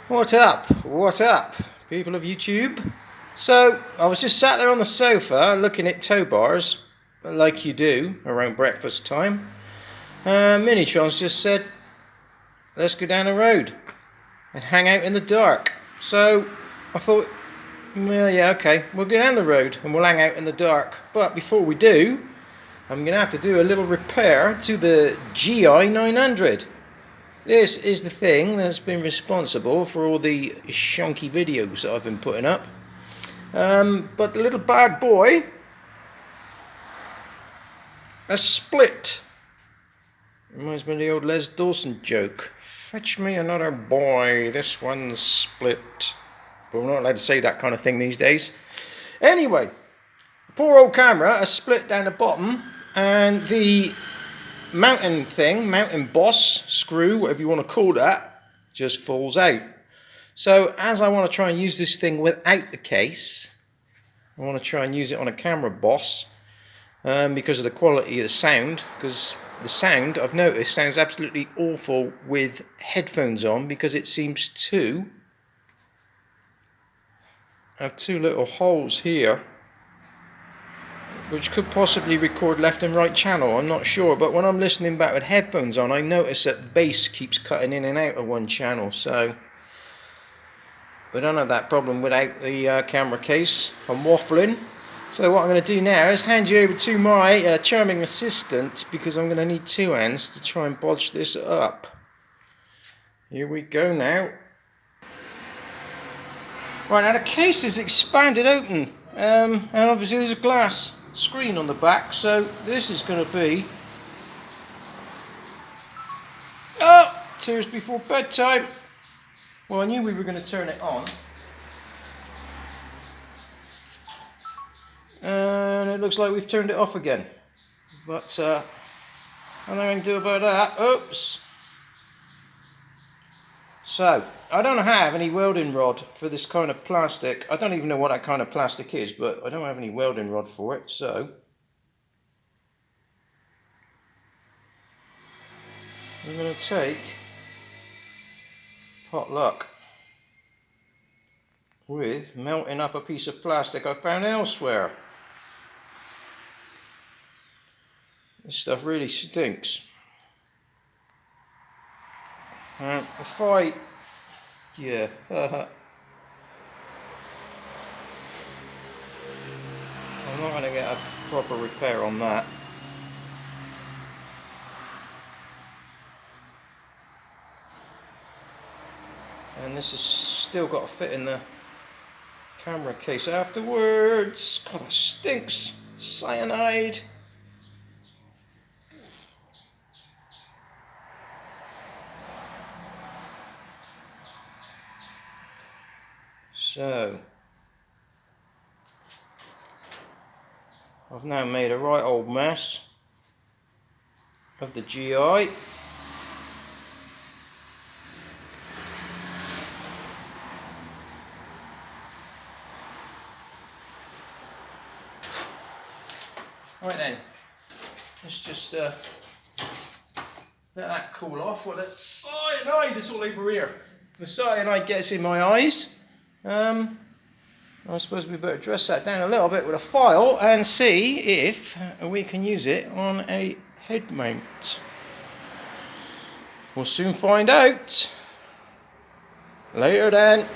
What up? What up, people of YouTube? So, I was just sat there on the sofa looking at tow bars, like you do around breakfast time. Minitrons just said, let's go down the road and hang out in the dark. So, I thought, well, yeah, okay, we'll go down the road and we'll hang out in the dark. But before we do, I'm going to have to do a little repair to the GI 900. This is the thing that's been responsible for all the shonky videos that I've been putting up. But the little bad boy has split. Reminds me of the old Les Dawson joke. Fetch me another boy, this one's split. But we're not allowed to say that kind of thing these days. Anyway, the poor old camera has split down the bottom, and the mountain boss, screw, whatever you want to call that, just falls out. So as I want to try and use this thing without the case, I want to try and use it on a camera boss because of the quality of the sound, because the sound, I've noticed, sounds absolutely awful with headphones on, because it seems to have two little holes here which could possibly record left and right channel, I'm not sure, but when I'm listening back with headphones on, I notice that bass keeps cutting in and out of one channel, so we don't have that problem without the camera case. I'm waffling, so what I'm going to do now is hand you over to my charming assistant, because I'm going to need two hands to try and bodge this up. Here we go now. Right, now the case is expanded open, and obviously there's a glass screen on the back, so this is going to be tears before bedtime. Well, I knew we were going to turn it on, and it looks like we've turned it off again, but I don't know what I can do about that. Oops. So I don't have any welding rod for this kind of plastic. I don't even know what that kind of plastic is, but I don't have any welding rod for it, so I'm going to take pot luck with melting up a piece of plastic I found elsewhere. This stuff really stinks. If I, yeah, I'm not going to get a proper repair on that. And this has still got to fit in the camera case afterwards. God, that stinks. Cyanide. So, I've now made a right old mess of the GI. Right then, let's just let that cool off. Well, that cyanide is all over here. The cyanide gets in my eyes. I suppose we better dress that down a little bit with a file and see if we can use it on a head mount. We'll soon find out. Later then.